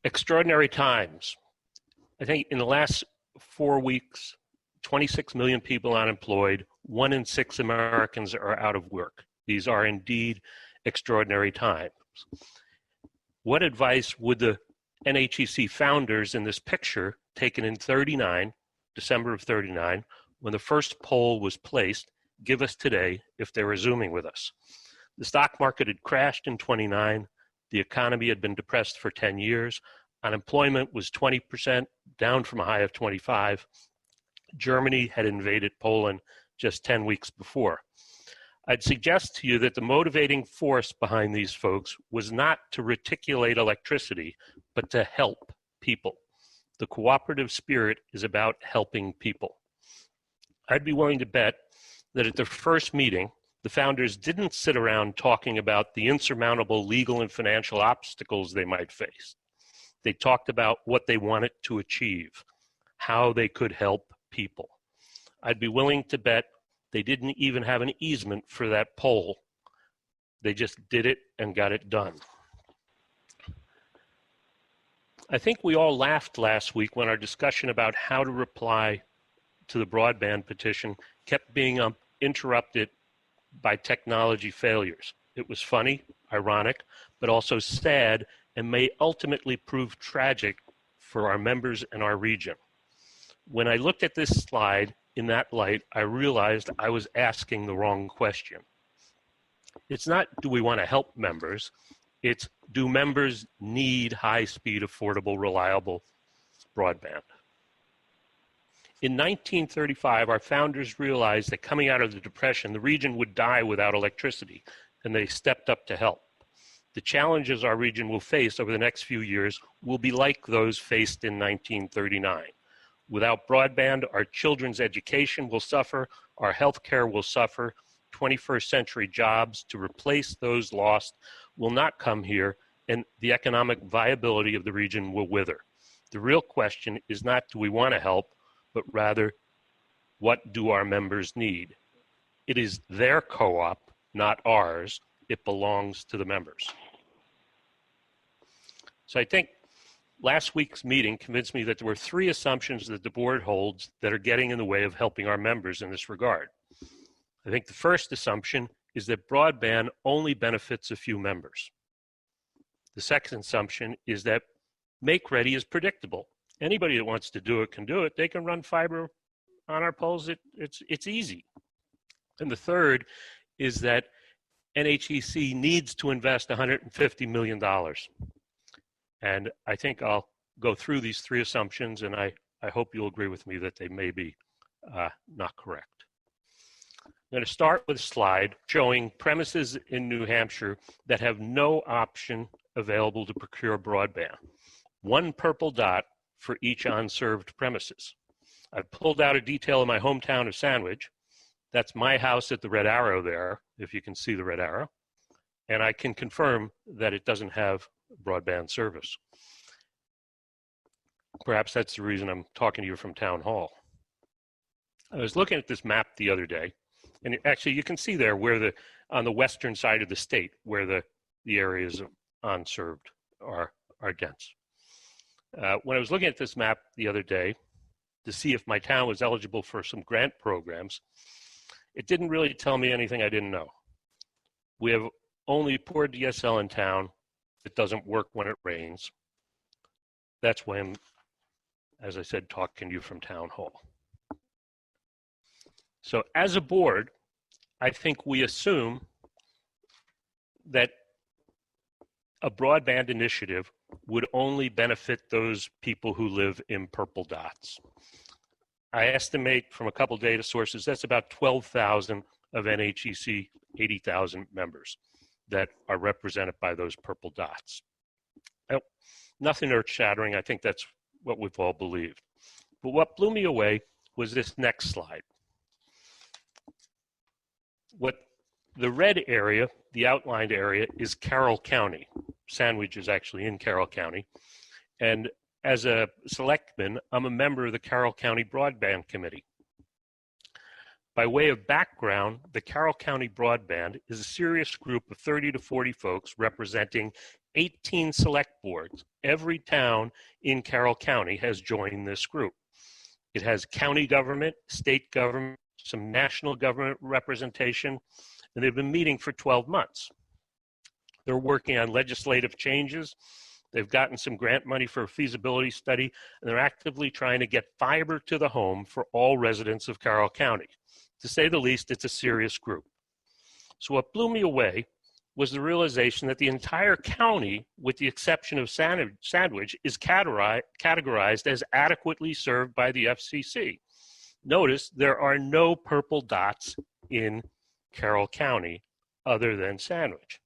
Extraordinary times. I think in the last 4 weeks, 26 million people unemployed, 1 in 6 Americans are out of work. These are indeed extraordinary times. What advice would the NHEC founders in this picture, taken in December of 39, when the first poll was placed, give us today if they were Zooming with us? The stock market had crashed in 29, the economy had been depressed for 10 years, unemployment was 20%, down from a high of 25. Germany had invaded Poland just 10 weeks before. I'd suggest to you that the motivating force behind these folks was not to reticulate electricity, but to help people. The cooperative spirit is about helping people. I'd be willing to bet that at their first meeting, the founders didn't sit around talking about the insurmountable legal and financial obstacles they might face. They talked about what they wanted to achieve, how they could help people. I'd be willing to bet they didn't even have an easement for that poll. They just did it and got it done. I think we all laughed last week when our discussion about how to reply to the broadband petition kept being interrupted by technology failures. It was funny, ironic, but also sad and may ultimately prove tragic for our members and our region. When I looked at this slide in that light, I realized I was asking the wrong question. It's not, do we want to help members? It's, do members need high-speed, affordable, reliable broadband? In 1935, our founders realized that coming out of the Depression, the region would die without electricity, and they stepped up to help. The challenges our region will face over the next few years will be like those faced in 1939. Without broadband, our children's education will suffer, our healthcare will suffer, 21st century jobs to replace those lost will not come here, and the economic viability of the region will wither. The real question is not, do we want to help, but rather, what do our members need? It is their co-op, not ours. It belongs to the members. So I think last week's meeting convinced me that there were 3 assumptions that the board holds that are getting in the way of helping our members in this regard. I think the first assumption is that broadband only benefits a few members. The second assumption is that make-ready is predictable. Anybody that wants to do it can do it. They can run fiber on our poles. It's easy. And the third is that NHEC needs to invest $150 million. And I think I'll go through these 3 assumptions, and I hope you'll agree with me that they may be not correct. I'm going to start with a slide showing premises in New Hampshire that have no option available to procure broadband. 1 purple dot for each unserved premises. I've pulled out a detail in my hometown of Sandwich. That's my house at the red arrow there, if you can see the red arrow. And I can confirm that it doesn't have broadband service. Perhaps that's the reason I'm talking to you from Town Hall. I was looking at this map the other day, and actually you can see there where on the western side of the state, where the areas unserved are dense. When I was looking at this map the other day to see if my town was eligible for some grant programs, it didn't really tell me anything I didn't know. We have only poor DSL in town. It doesn't work when it rains. That's why I'm, as I said, talking to you from Town Hall. So as a board, I think we assume that a broadband initiative would only benefit those people who live in purple dots. I estimate from a couple data sources, that's about 12,000 of NHEC 80,000 members that are represented by those purple dots. Now, nothing earth-shattering. I think that's what we've all believed. But what blew me away was this next slide. What the red area, the outlined area, is Carroll County. Sandwich is actually in Carroll County. And as a selectman, I'm a member of the Carroll County Broadband Committee. By way of background, the Carroll County Broadband is a serious group of 30 to 40 folks representing 18 select boards. Every town in Carroll County has joined this group. It has county government, state government, some national government representation, and they've been meeting for 12 months. They're working on legislative changes. They've gotten some grant money for a feasibility study, and they're actively trying to get fiber to the home for all residents of Carroll County. To say the least, it's a serious group. So what blew me away was the realization that the entire county, with the exception of Sandwich, is categorized as adequately served by the FCC. Notice there are no purple dots in Carroll County other than Sandwich.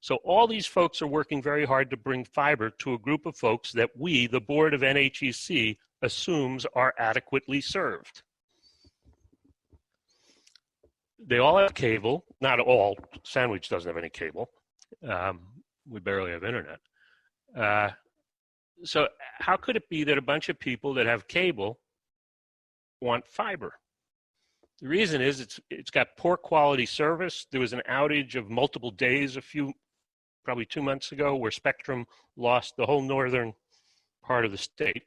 So all these folks are working very hard to bring fiber to a group of folks that we, the board of NHEC, assumes are adequately served. They all have cable, not all. Sandwich doesn't have any cable. We barely have internet. So how could it be that a bunch of people that have cable want fiber? The reason is it's got poor quality service. There was an outage of multiple days probably 2 months ago, where Spectrum lost the whole northern part of the state.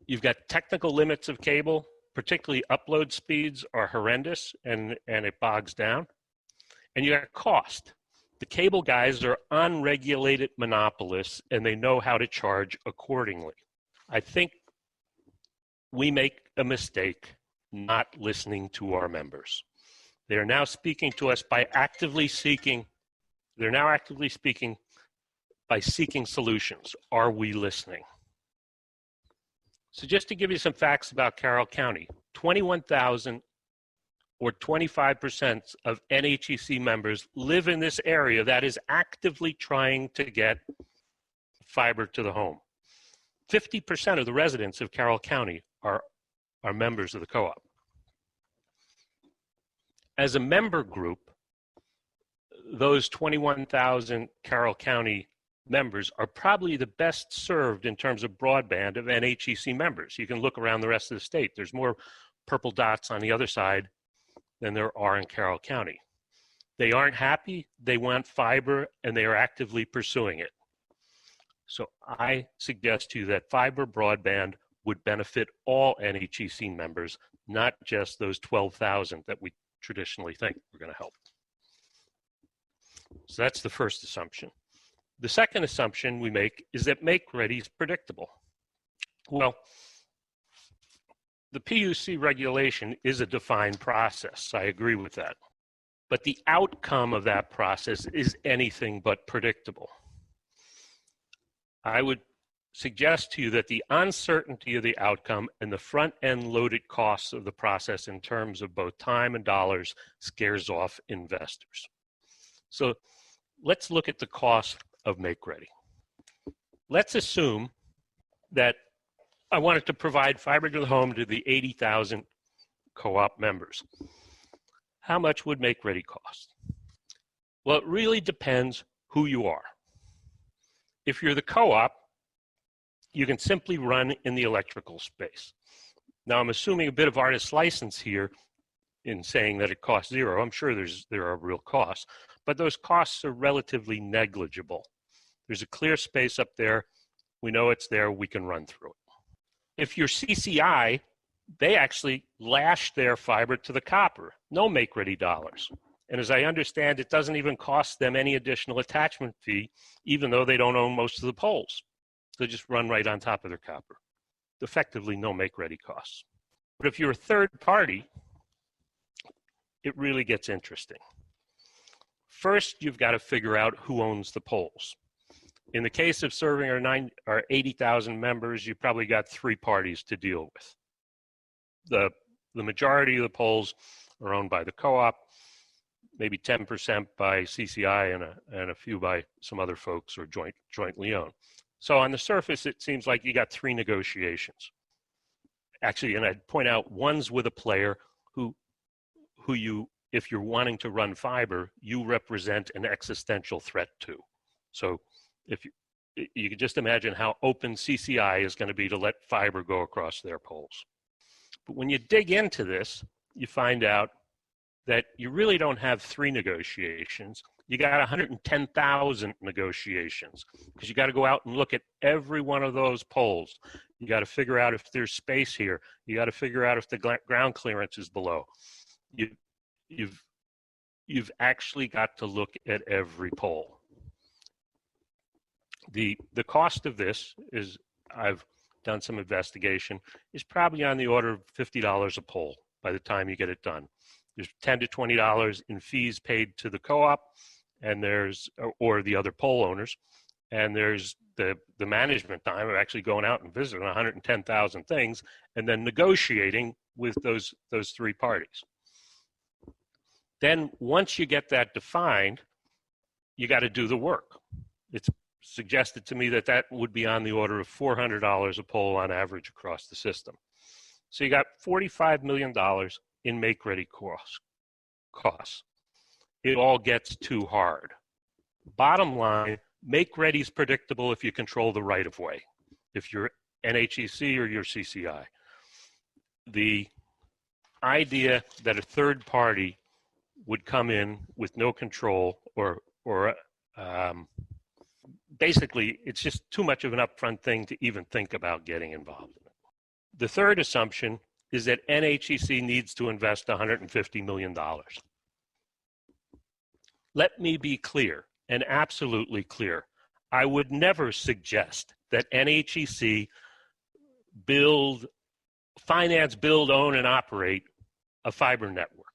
You've got technical limits of cable. Particularly upload speeds are horrendous, and it bogs down. And you got cost. The cable guys are unregulated monopolists, and they know how to charge accordingly. I think we make a mistake not listening to our members. They are now speaking to us by actively seeking solutions. Are we listening? So just to give you some facts about Carroll County, 21,000 or 25% of NHEC members live in this area that is actively trying to get fiber to the home. 50% of the residents of Carroll County are members of the co-op. As a member group, those 21,000 Carroll County members are probably the best served in terms of broadband of NHEC members. You can look around the rest of the state. There's more purple dots on the other side than there are in Carroll County. They aren't happy, they want fiber, and they are actively pursuing it. So I suggest to you that fiber broadband would benefit all NHEC members, not just those 12,000 that we traditionally think we're going to help. So that's the first assumption. The second assumption we make is that make-ready is predictable. Well, the PUC regulation is a defined process. I agree with that. But the outcome of that process is anything but predictable. I would suggest to you that the uncertainty of the outcome and the front-end loaded costs of the process in terms of both time and dollars scares off investors. So let's look at the cost of make-ready. Let's assume that I wanted to provide fiber to the home to the 80,000 co-op members. How much would make-ready cost? Well, it really depends who you are. If you're the co-op, you can simply run in the electrical space. Now, I'm assuming a bit of artist's license here in saying that it costs zero. I'm sure there are real costs, but those costs are relatively negligible. There's a clear space up there. We know it's there. We can run through it. If you're CCI, they actually lash their fiber to the copper. No make-ready dollars. And as I understand, it doesn't even cost them any additional attachment fee, even though they don't own most of the poles. They just run right on top of their copper. Effectively, no make-ready costs. But if you're a third party, it really gets interesting. First, you've got to figure out who owns the poles. In the case of serving our 80,000 members, you've probably got three parties to deal with. The majority of the poles are owned by the co-op, maybe 10% by CCI and a few by some other folks or jointly owned. So on the surface, it seems like you got three negotiations. Actually, and I'd point out, one's with a player who you, if you're wanting to run fiber, you represent an existential threat to. So if you can just imagine how open CCI is going to be to let fiber go across their poles. But when you dig into this, you find out that you really don't have 3 negotiations. You got 110,000 negotiations, because you got to go out and look at every one of those poles. You got to figure out if there's space here. You got to figure out if the ground clearance is below. You've actually got to look at every pole. The cost of this is, I've done some investigation, is probably on the order of $50 a pole by the time you get it done. There's $10 to $20 in fees paid to the co-op, and there's, or the other pole owners, and there's the management time of actually going out and visiting 110,000 things and then negotiating with those 3 parties. Then once you get that defined, you got to do the work. It's suggested to me that that would be on the order of $400 a pole on average across the system. So you got $45 million in make-ready costs. It all gets too hard. Bottom line, make-ready is predictable if you control the right-of-way, if you're NHEC or you're CCI. The idea that a third party would come in with no control or basically, it's just too much of an upfront thing to even think about getting involved in it. The third assumption is that NHEC needs to invest $150 million. Let me be clear, and absolutely clear. I would never suggest that NHEC finance, build, own, and operate a fiber network.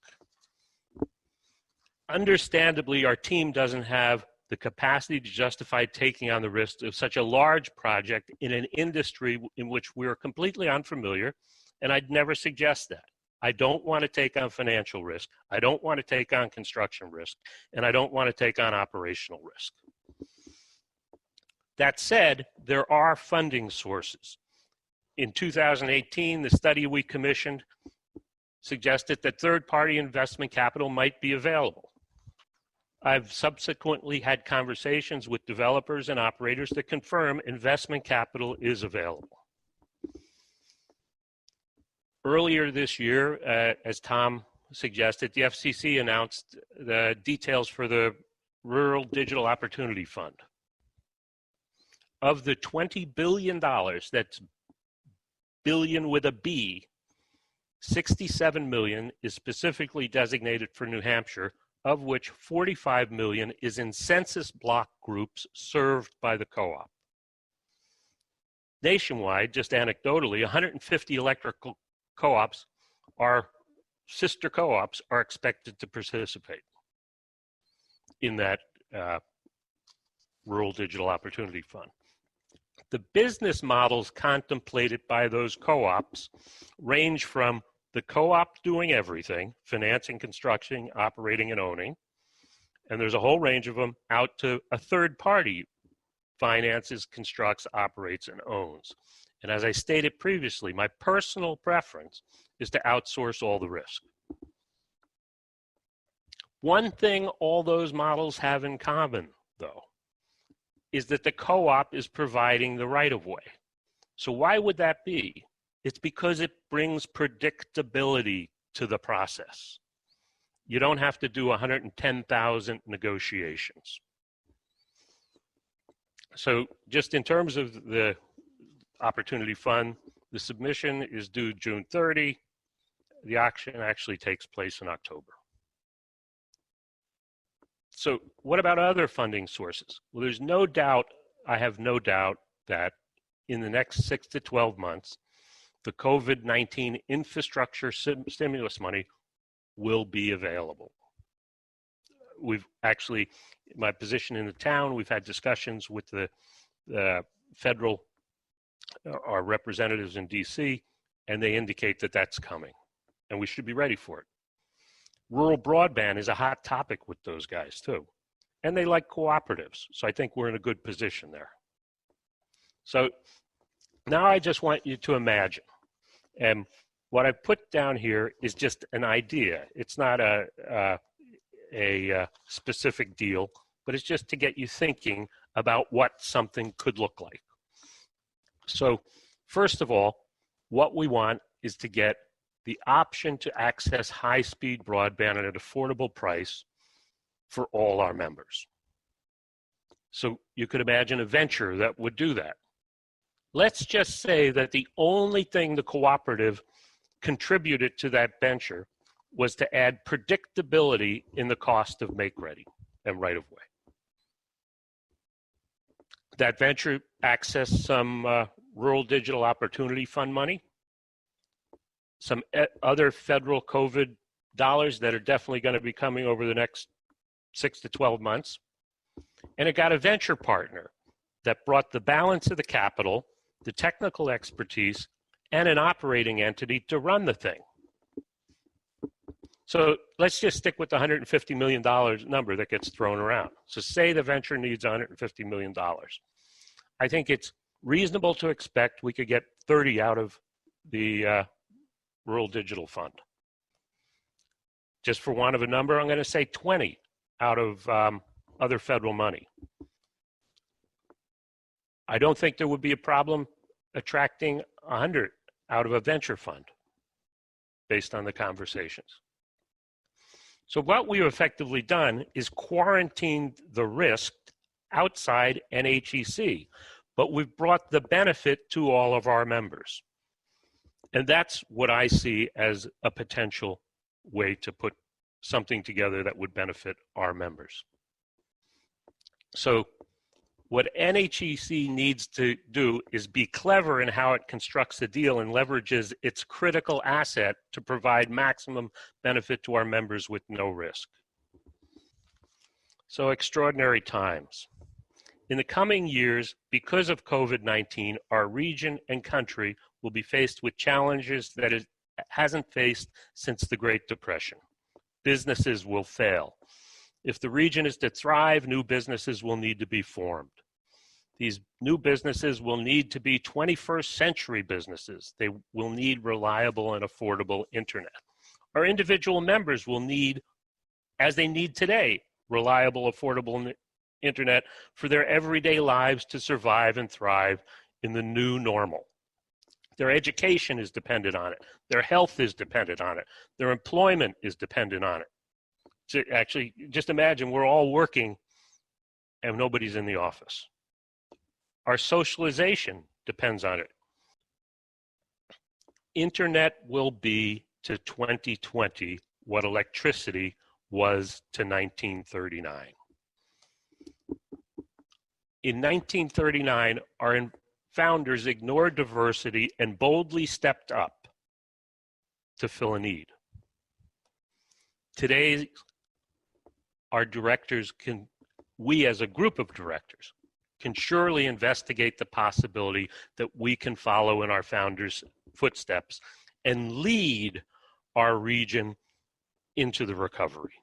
Understandably, our team doesn't have the capacity to justify taking on the risk of such a large project in an industry in which we're completely unfamiliar, and I'd never suggest that. I don't want to take on financial risk. I don't want to take on construction risk, and I don't want to take on operational risk. That said, there are funding sources. In 2018, the study we commissioned suggested that third-party investment capital might be available. I've subsequently had conversations with developers and operators that confirm investment capital is available. Earlier this year, as Tom suggested, the FCC announced the details for the Rural Digital Opportunity Fund. Of the $20 billion, that's billion with a B, 67 million is specifically designated for New Hampshire, of which 45 million is in census block groups served by the co-op. Nationwide, just anecdotally, 150 electrical co-ops, our sister co-ops, are expected to participate in that Rural Digital Opportunity Fund. The business models contemplated by those co-ops range from the co-op doing everything, financing, construction, operating, and owning, and there's a whole range of them, out to a third party finances, constructs, operates, and owns. And as I stated previously, my personal preference is to outsource all the risk. One thing all those models have in common, though, is that the co-op is providing the right-of-way. So why would that be? It's because it brings predictability to the process. You don't have to do 110,000 negotiations. So just in terms of the Opportunity Fund, the submission is due June 30. The auction actually takes place in October. So what about other funding sources? Well, there's no doubt, I have no doubt that in the next 6 to 12 months, the COVID-19 infrastructure stimulus money will be available. We've actually, my position in the town, we've had discussions with the federal, our representatives in DC, and they indicate that that's coming, and we should be ready for it. Rural broadband is a hot topic with those guys too, and they like cooperatives, so I think we're in a good position there. So now I just want you to imagine, and what I put down here is just an idea. It's not a specific deal, but it's just to get you thinking about what something could look like. So first of all, what we want is to get the option to access high-speed broadband at an affordable price for all our members. So you could imagine a venture that would do that. Let's just say that the only thing the cooperative contributed to that venture was to add predictability in the cost of make-ready and right-of-way. That venture accessed some Rural Digital Opportunity Fund money, some other federal COVID dollars that are definitely going to be coming over the next 6 to 12 months, and it got a venture partner that brought the balance of the capital, the technical expertise, and an operating entity to run the thing. So let's just stick with the $150 million number that gets thrown around. So say the venture needs $150 million. I think it's reasonable to expect we could get 30 out of the Rural Digital Fund. Just for want of a number, I'm going to say 20 out of other federal money. I don't think there would be a problem attracting 100 out of a venture fund based on the conversations. So what we've effectively done is quarantined the risk outside NHEC, but we've brought the benefit to all of our members. And that's what I see as a potential way to put something together that would benefit our members. So what NHEC needs to do is be clever in how it constructs the deal and leverages its critical asset to provide maximum benefit to our members with no risk. So extraordinary times. In the coming years, because of COVID-19, our region and country will be faced with challenges that it hasn't faced since the Great Depression. Businesses will fail. If the region is to thrive, new businesses will need to be formed. These new businesses will need to be 21st century businesses. They will need reliable and affordable internet. Our individual members will need, as they need today, reliable, affordable internet for their everyday lives to survive and thrive in the new normal. Their education is dependent on it. Their health is dependent on it. Their employment is dependent on it. So actually, just imagine we're all working and nobody's in the office. Our socialization depends on it. Internet will be to 2020 what electricity was to 1939. In 1939, our founders ignored diversity and boldly stepped up to fill a need. Today, our directors we as a group of directors can surely investigate the possibility that we can follow in our founders' footsteps and lead our region into the recovery.